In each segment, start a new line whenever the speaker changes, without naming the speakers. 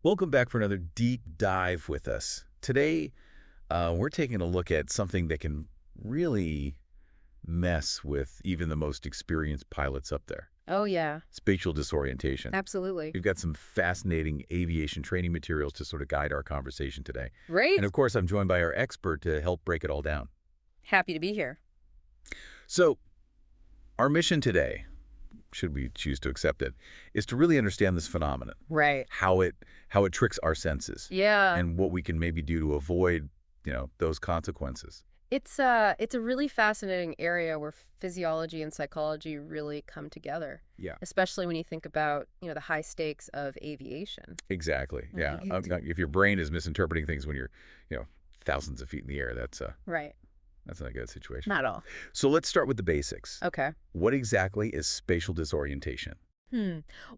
Welcome back for another deep dive with us. Today, we're taking a look at something that can really mess with even the most experienced pilots up there.
Oh, yeah,
Spatial disorientation.
absolutely.
We've got some fascinating aviation training materials to sort of guide our conversation today. And
Great.
of course, I'm joined by our expert to help break it all down.
Happy to be here.
So, our mission today, should we choose to accept it, is to really understand this phenomenon,
Right.
how it tricks our senses,
Yeah.
and what we can maybe do to avoid, those consequences.
It's a really fascinating area where physiology and psychology really come together,
Yeah,
especially when you think about, the high stakes of aviation.
exactly. Yeah.
Right.
If your brain is misinterpreting things when you're, you know, thousands of feet in the air,
Right.
that's not a good situation.
Not all.
So let's start with the basics.
Okay.
What exactly is spatial disorientation?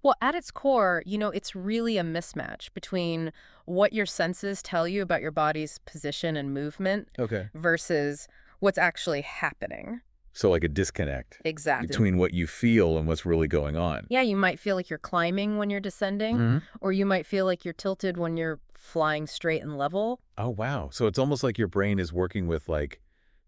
Well, at its core, it's really a mismatch between what your senses tell you about your body's position and movement
Okay.
versus what's actually happening.
So like a disconnect
Exactly.
between what you feel and what's really going on.
Yeah, you might feel like you're climbing when you're descending,
Hmm.
or you might feel like you're tilted when you're flying straight and level.
Oh, wow. So it's almost like your brain is working with like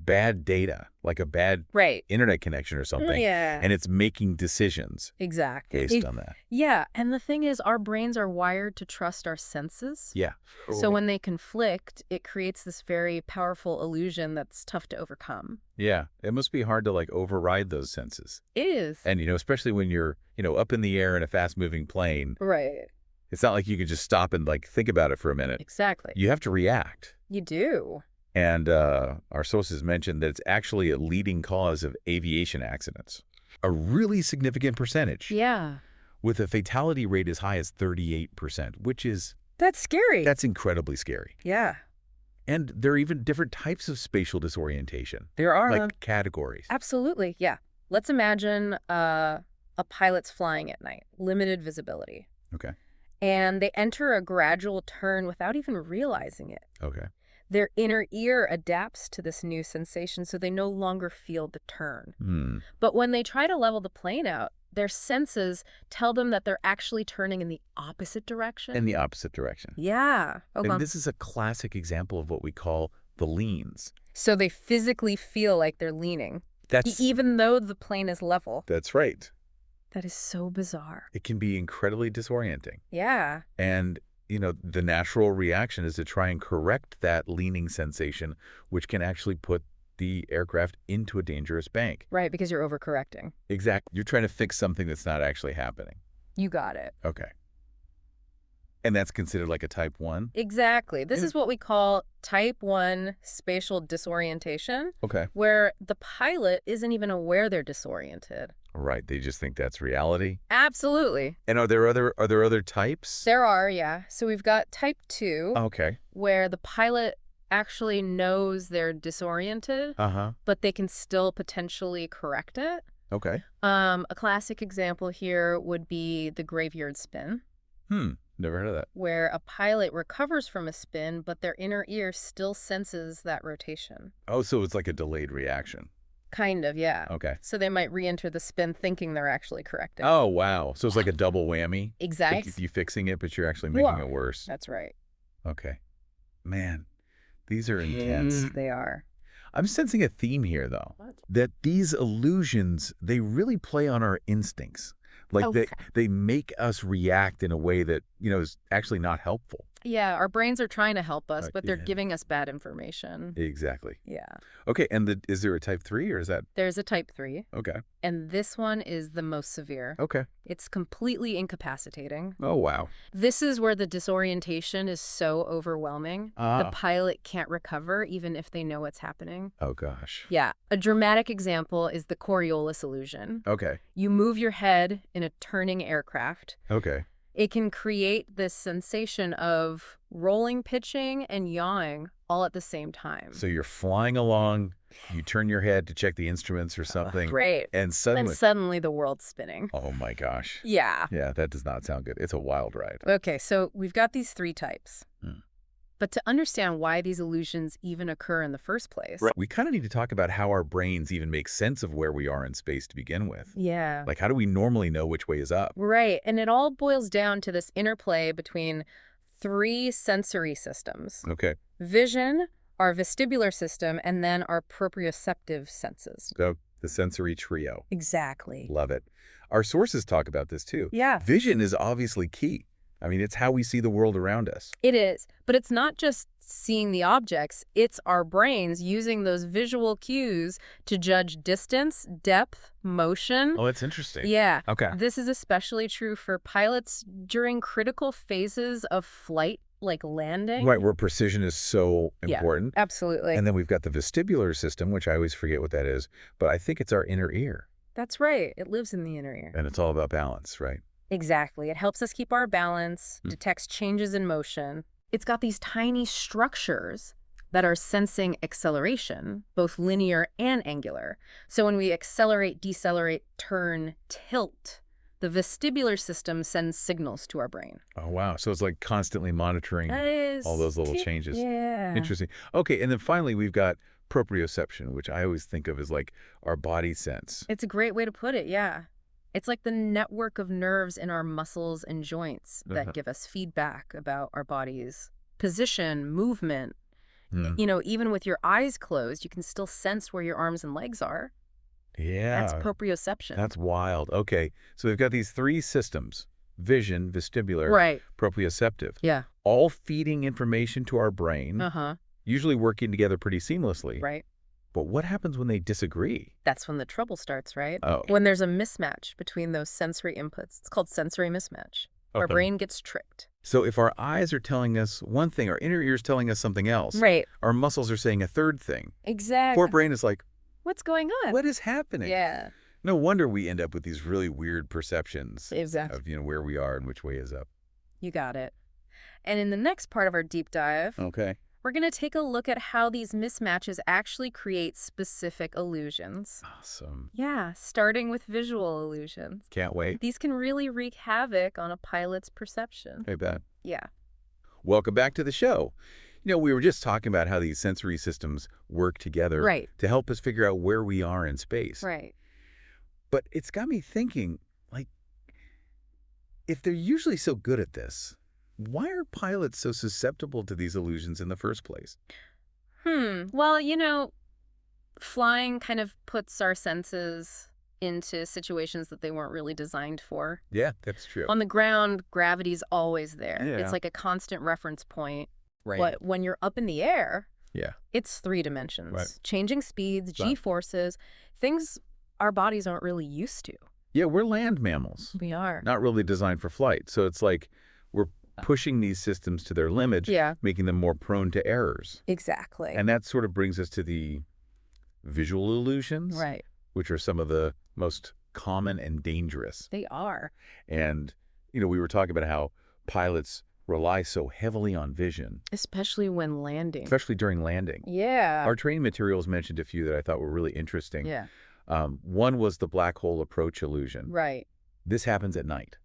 bad data, like a bad
Right.
internet connection or something,
Yeah.
and it's making decisions
Exactly.
based on that.
Yeah, and the thing is, our brains are wired to trust our senses.
Yeah.
So when they conflict, it creates this very powerful illusion that's tough to overcome.
Yeah, it must be hard to like override those senses.
It is.
And, especially when you're, up in the air in a fast moving plane,
Right.
it's not like you can just stop and like think about it for a minute.
Exactly.
You have to react.
You do.
And our sources mentioned that it's actually a leading cause of aviation accidents, a really significant percentage,
Yeah.
with a fatality rate as high as 38%,
That's scary.
that's incredibly scary.
Yeah.
And there are even different types of spatial disorientation,
There are.
like categories.
Absolutely, yeah. Let's imagine a pilot's flying at night, limited visibility,
Okay.
and they enter a gradual turn without even realizing it.
Okay.
Their inner ear adapts to this new sensation, so they no longer feel the turn.
Hmm.
But when they try to level the plane out, their senses tell them that they're actually turning in the opposite direction.
In the opposite direction.
Yeah.
And this is a classic example of what we call the leans.
So they physically feel like they're leaning,
That's
even though the plane is level.
that's right.
That is so bizarre.
It can be incredibly disorienting.
Yeah.
And, the natural reaction is to try and correct that leaning sensation, which can actually put the aircraft into a dangerous bank.
Right, because you're overcorrecting.
Exactly. You're trying to fix something that's not actually happening.
You got it.
Okay. And that's considered like a type 1?
Exactly. This
Yeah.
is what we call type 1 spatial disorientation,
Okay.
where the pilot isn't even aware they're disoriented.
Right. They just think that's reality.
Absolutely.
And are there other types?
There are, yeah. So we've got type 2,
Okay.
where the pilot actually knows they're disoriented,
Uh-huh.
but they can still potentially correct it.
Okay.
A classic example here would be the graveyard spin,
Never heard of that.
where a pilot recovers from a spin, but their inner ear still senses that rotation.
Oh, so it's like a delayed reaction.
Kind of, yeah.
Okay.
So they might re-enter the spin thinking they're actually correcting.
Oh, wow. So it's like a double whammy. Like
Exactly.
you fixing it, but you're actually making
Yeah.
it worse.
That's right.
Okay. Man, these are intense.
They are.
I'm sensing a theme here, though,
What?
that these illusions, they really play on our instincts. Like
Oh,
they make us react in a way that, is actually not helpful.
Yeah, our brains are trying to help us, but they're
Yeah.
giving us bad information.
Exactly.
Yeah.
Okay, and is there a type 3 or is that
There's a type 3,
okay?
and this one is the most severe.
Okay.
It's completely incapacitating.
Oh, wow.
This is where the disorientation is so overwhelming. The
Ah.
pilot can't recover even if they know what's happening.
Oh, gosh.
Yeah. A dramatic example is the Coriolis illusion.
Okay.
You move your head in a turning aircraft.
Okay.
It can create this sensation of rolling, pitching, and yawing all at the same time.
So you're flying along, you turn your head to check the instruments or something,
Great.
and
And
suddenly,
suddenly the world's spinning.
oh my gosh.
Yeah.
Yeah, that does not sound good. It's a wild ride.
Okay, so we've got these 3 types.
Hmm.
But to understand why these illusions even occur in the first place.
We kind of need to talk about how our brains even make sense of where we are in space to begin with.
Yeah.
Like, how do we normally know which way is up?
Right. And it all boils down to this interplay between three sensory systems.
Okay.
Vision, our vestibular system, and then our proprioceptive senses.
So the sensory trio.
Exactly.
Love it. Our sources talk about this too.
Yeah.
Vision is obviously key. I mean, it's how we see the world around us.
It is. But it's not just seeing the objects, it's our brains using those visual cues to judge distance, depth, motion.
Oh, that's interesting.
Yeah.
Okay.
This is especially true for pilots during critical phases of flight, like landing.
Right, where precision is so important.
Yeah, absolutely.
And then we've got the vestibular system, which I always forget what that is, but I think it's our inner ear.
That's right. It lives in the inner ear.
And it's all about balance, right?
Exactly. It helps us keep our balance, detects changes in motion. It's got these tiny structures that are sensing acceleration, both linear and angular. So when we accelerate, decelerate, turn, tilt, the vestibular system sends signals to our brain.
Oh, wow. So it's like constantly monitoring all those little changes.
Yeah.
Interesting. Okay, and then finally we've got proprioception, which I always think of as like our body sense.
It's a great way to put it, yeah. It's like the network of nerves in our muscles and joints that give us feedback about our body's position, movement. You know, even with your eyes closed, you can still sense where your arms and legs are.
Yeah.
That's proprioception.
That's wild. Okay, so we've got these three systems: vision, vestibular,
right.
proprioceptive.
Yeah.
All feeding information to our brain, usually working together pretty seamlessly.
Right.
But what happens when they disagree?
That's when the trouble starts, right?
Oh.
When there's a mismatch between those sensory inputs. It's called sensory mismatch. Our brain gets tricked.
So if our eyes are telling us one thing, our inner ear is telling us something else.
Right.
Our muscles are saying a third thing.
Exactly.
Poor brain is like,
what's going on?
what is happening?
Yeah.
No wonder we end up with these really weird perceptions
Exactly.
of, where we are and which way is up.
You got it. And in the next part of our deep dive, we're going to take a look at how these mismatches actually create specific illusions.
Awesome.
Yeah, starting with visual illusions.
Can't wait.
These can really wreak havoc on a pilot's perception.
I bet.
Yeah.
Welcome back to the show. We were just talking about how these sensory systems work together to help us figure out where we are in space.
Right.
But it's got me thinking, like, if they're usually so good at this, why are pilots so susceptible to these illusions in the first place?
Well, flying kind of puts our senses into situations that they weren't really designed for.
Yeah, that's true.
On the ground, gravity's always there.
Yeah.
It's like a constant reference point.
Right.
But when you're up in the air,
yeah,
it's three dimensions.
Right.
Changing speeds, G-forces, things our bodies aren't really used to.
Yeah, we're land mammals.
We are.
Not really designed for flight. So it's like we're pushing these systems to their limit, making them more prone to errors.
Exactly.
And that sort of brings us to the visual illusions,
right,
which are some of the most common and dangerous.
They are.
And, we were talking about how pilots rely so heavily on vision.
Especially when landing.
Especially during landing.
Yeah.
Our training materials mentioned a few that I thought were really interesting.
Yeah.
One was the black hole approach illusion.
Right.
This happens at night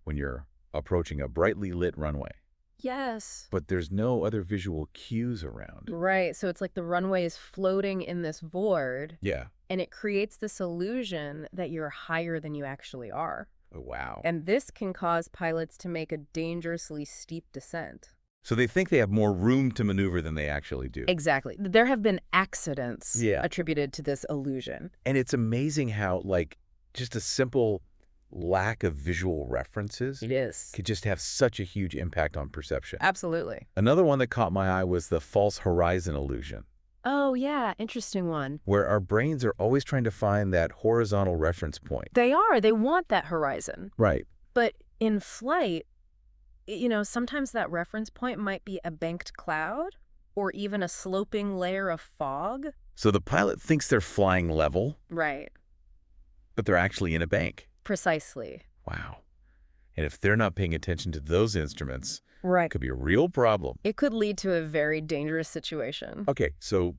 when you're approaching a brightly lit runway.
Yes.
But there's no other visual cues around.
Right. So it's like the runway is floating in this void.
Yeah.
And it creates this illusion that you're higher than you actually are.
Oh, wow.
And this can cause pilots to make a dangerously steep descent.
So they think they have more room to maneuver than they actually do.
Exactly. There have been accidents attributed to this illusion.
And it's amazing how, like, just a simple lack of visual references could just have such a huge impact on perception.
Absolutely.
Another one that caught my eye was the false horizon illusion.
Oh, yeah. Interesting one.
Where our brains are always trying to find that horizontal reference point.
They are. They want that horizon.
Right.
But in flight, sometimes that reference point might be a banked cloud or even a sloping layer of fog.
So the pilot thinks they're flying level.
Right.
But they're actually in a bank.
Precisely.
Wow. And if they're not paying attention to those instruments,
right,
it could be a real problem.
It could lead to a very dangerous situation.
Okay, so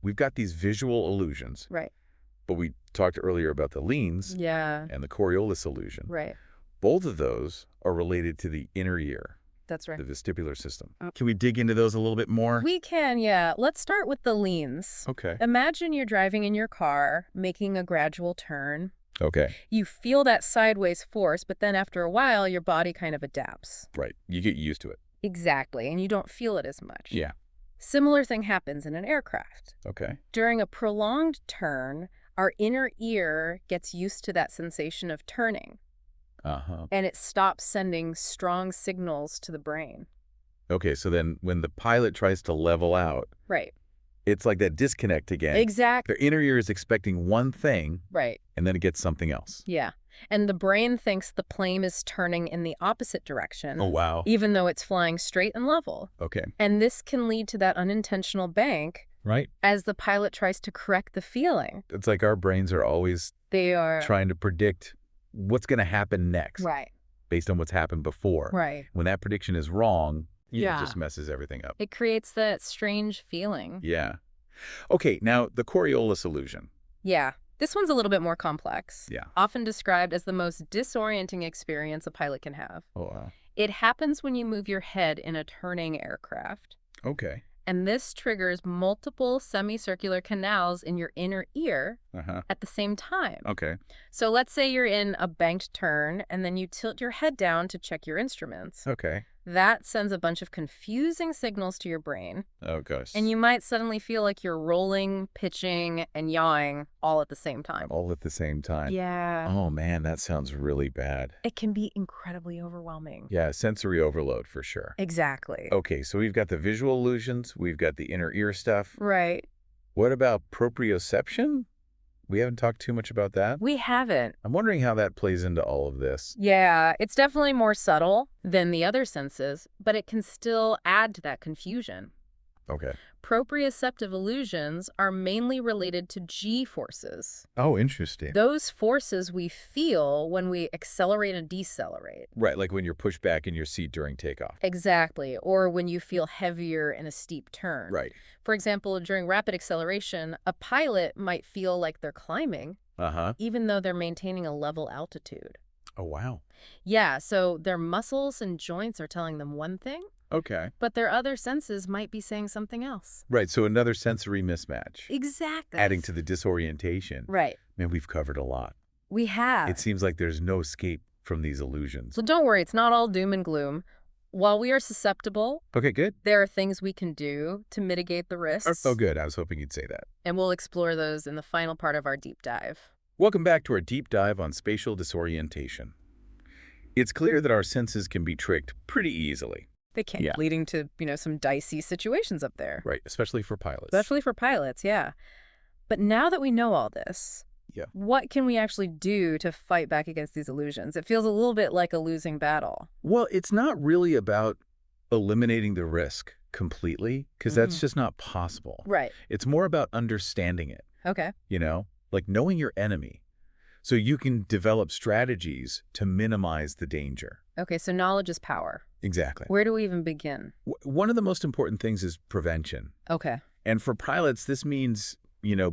we've got these visual illusions.
Right.
But we talked earlier about the leans and the Coriolis illusion.
Right.
Both of those are related to the inner ear.
That's right.
The vestibular system. Can we dig into those a little bit more?
We can, yeah. Let's start with the leans.
Okay.
Imagine you're driving in your car, making a gradual turn.
Okay.
You feel that sideways force, but then after a while, your body kind of adapts.
Right. You get used to it.
Exactly, and you don't feel it as much.
Yeah.
Similar thing happens in an aircraft.
Okay.
During a prolonged turn, our inner ear gets used to that sensation of turning,
Uh-huh.
and it stops sending strong signals to the brain.
Okay, so then when the pilot tries to level out,
Right.
it's like that disconnect again.
Exactly.
Their inner ear is expecting one thing,
Right.
and then it gets something else.
Yeah. And the brain thinks the plane is turning in the opposite direction,
Oh, wow.
even though it's flying straight and level.
Okay.
And this can lead to that unintentional bank
Right.
as the pilot tries to correct the feeling.
It's like our brains are always
They are...
trying to predict what's going to happen next
Right.
based on what's happened before.
Right.
When that prediction is wrong,
Yeah.
it just messes everything up.
It creates that strange feeling.
Yeah. Okay, now the Coriolis illusion.
Yeah. This one's a little bit more complex.
Yeah.
Often described as the most disorienting experience a pilot can have.
Oh, wow.
It happens when you move your head in a turning aircraft.
Okay.
And this triggers multiple semicircular canals in your inner ear
Uh-huh.
at the same time.
Okay.
So let's say you're in a banked turn and then you tilt your head down to check your instruments.
Okay.
That sends a bunch of confusing signals to your brain.
Oh, gosh.
And you might suddenly feel like you're rolling, pitching, and yawing all at the same time.
All at the same time.
Yeah.
Oh, man, that sounds really bad.
It can be incredibly overwhelming.
Yeah, sensory overload for sure.
Exactly.
Okay, so we've got the visual illusions, we've got the inner ear stuff.
Right.
What about proprioception? We haven't talked too much about that.
We haven't.
I'm wondering how that plays into all of this.
Yeah, it's definitely more subtle than the other senses, but it can still add to that confusion.
Okay.
Proprioceptive illusions are mainly related to G forces.
Oh, interesting.
Those forces we feel when we accelerate and decelerate.
Right, like when you're pushed back in your seat during takeoff.
Exactly, or when you feel heavier in a steep turn.
Right.
For example, during rapid acceleration, a pilot might feel like they're climbing,
Uh-huh.
even though they're maintaining a level altitude.
Oh, wow.
Yeah, so their muscles and joints are telling them one thing,
Okay.
but their other senses might be saying something else.
Right, so another sensory mismatch.
Exactly.
Adding to the disorientation.
Right.
Man, we've covered a lot.
We have.
It seems like there's no escape from these illusions.
So don't worry, it's not all doom and gloom. While we are susceptible,
Okay, good.
there are things we can do to mitigate the risks.
Oh, good. I was hoping you'd say that.
And we'll explore those in the final part of our deep dive.
Welcome back to our deep dive on spatial disorientation. It's clear that our senses can be tricked pretty easily.
They can,
Yeah.
leading to, some dicey situations up there.
Right, especially for pilots.
Especially for pilots, yeah. But now that we know all this,
Yeah.
what can we actually do to fight back against these illusions? It feels a little bit like a losing battle.
Well, it's not really about eliminating the risk completely, because that's just not possible.
Right.
It's more about understanding it,
Okay.
like knowing your enemy, so you can develop strategies to minimize the danger.
Okay, so knowledge is power.
Exactly.
Where do we even begin?
One of the most important things is prevention.
Okay.
And for pilots, this means,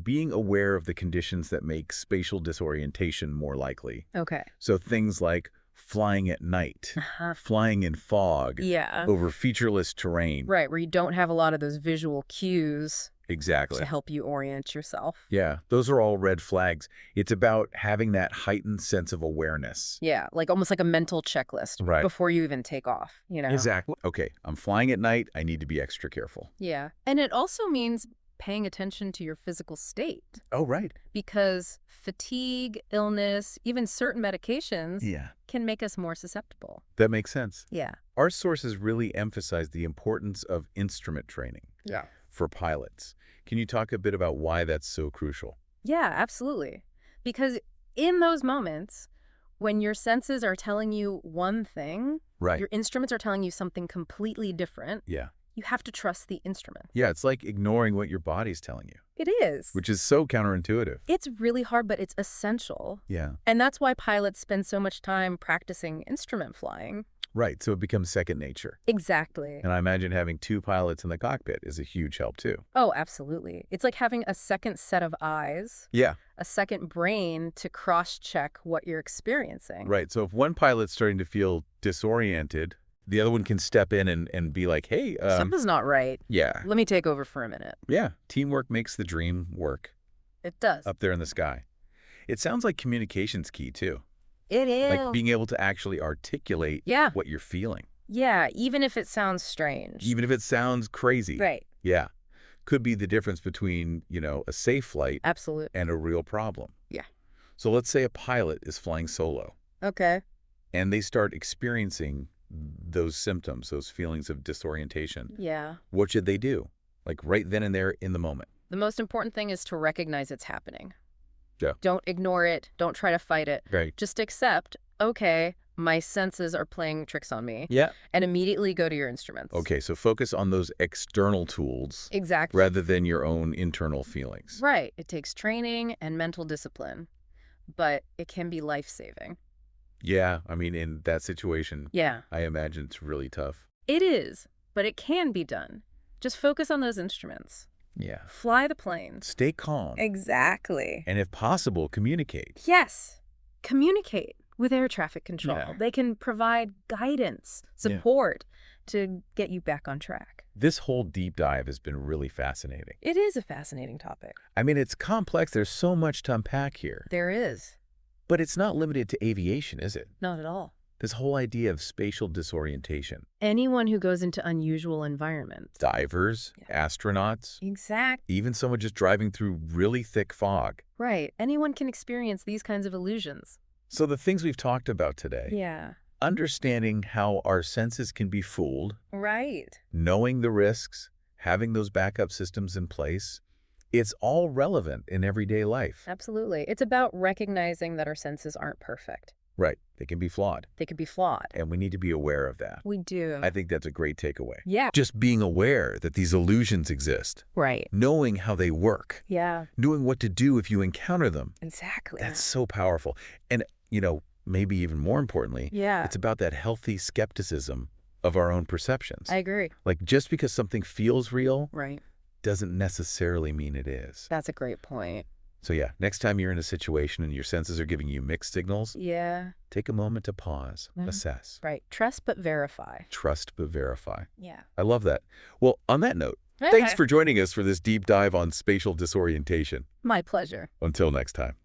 being aware of the conditions that make spatial disorientation more likely.
Okay.
So things like flying at night, flying in fog,
Yeah.
over featureless terrain.
Right, where you don't have a lot of those visual cues
Exactly.
to help you orient yourself.
Yeah, those are all red flags. It's about having that heightened sense of awareness.
Yeah, like almost like a mental checklist
Right.
before you even take off,
Exactly. Okay, I'm flying at night. I need to be extra careful.
Yeah. And it also means paying attention to your physical state,
Oh, right.
because fatigue, illness, even certain medications
Yeah.
can make us more susceptible.
That makes sense.
Yeah.
Our sources really emphasize the importance of instrument training
Yeah.
for pilots. Can you talk a bit about why that's so crucial?
Yeah, absolutely. Because in those moments, when your senses are telling you one thing,
Right.
your instruments are telling you something completely different,
Yeah.
you have to trust the instrument.
Yeah, it's like ignoring what your body's telling you,
It is.
which is so counterintuitive.
It's really hard, but it's essential.
Yeah.
And that's why pilots spend so much time practicing instrument flying.
Right, so it becomes second nature.
Exactly.
And I imagine having two pilots in the cockpit is a huge help too.
Oh, absolutely. It's like having a second set of eyes,
Yeah.
a second brain to cross-check what you're experiencing.
Right, so if one pilot's starting to feel disoriented, the other one can step in and be like, hey,
Something's not right.
yeah.
Let me take over for a minute.
Yeah, teamwork makes the dream work
It does.
up there in the sky. It sounds like communication's key too.
It is.
Like being able to actually articulate
Yeah.
what you're feeling.
Yeah, even if it sounds strange.
even if it sounds crazy.
Right.
Yeah. Could be the difference between, a safe flight
Absolutely.
and a real problem.
Yeah.
So let's say a pilot is flying solo
Okay.
and they start experiencing those symptoms, those feelings of disorientation.
Yeah.
What should they do? Like right then and there in the moment.
The most important thing is to recognize it's happening.
Yeah.
Don't ignore it. Don't try to fight it.
Right.
Just accept, okay, my senses are playing tricks on me.
Yeah.
And immediately go to your instruments.
Okay, so focus on those external tools
Exactly.
rather than your own internal feelings.
Right. It takes training and mental discipline, but it can be life-saving.
Yeah, I mean, in that situation,
Yeah.
I imagine it's really tough.
It is, but it can be done. Just focus on those instruments.
Yeah.
Fly the planes.
Stay calm.
Exactly.
And if possible, communicate.
Yes. Communicate with air traffic control.
Yeah.
They can provide guidance, support to get you back on track.
This whole deep dive has been really fascinating.
It is a fascinating topic.
I mean, it's complex. There's so much to unpack here.
There is.
But it's not limited to aviation, is it?
Not at all.
This whole idea of spatial disorientation.
Anyone who goes into unusual environments.
Divers, astronauts,
Exactly.
even someone just driving through really thick fog.
Right. Anyone can experience these kinds of illusions.
So the things we've talked about today,
Yeah.
understanding how our senses can be fooled,
Right.
knowing the risks, having those backup systems in place, it's all relevant in everyday life.
Absolutely. It's about recognizing that our senses aren't perfect.
Right. They can be flawed,
They could be flawed.
and we need to be aware of that.
We do.
I think that's a great takeaway.
Yeah.
Just being aware that these illusions exist,
Right.
knowing how they work,
Yeah.
knowing what to do if you encounter them.
Exactly.
That's so powerful. And, maybe even more importantly,
Yeah.
it's about that healthy skepticism of our own perceptions.
I agree.
Like just because something feels real
Right.
doesn't necessarily mean it is.
That's a great point.
So yeah, next time you're in a situation and your senses are giving you mixed signals,
Yeah.
take a moment to pause,
Mhm.
assess,
Right. Trust but verify.
trust but verify.
Yeah.
I love that. Well, on that note, thanks for joining us for this deep dive on spatial disorientation.
My pleasure.
Until next time.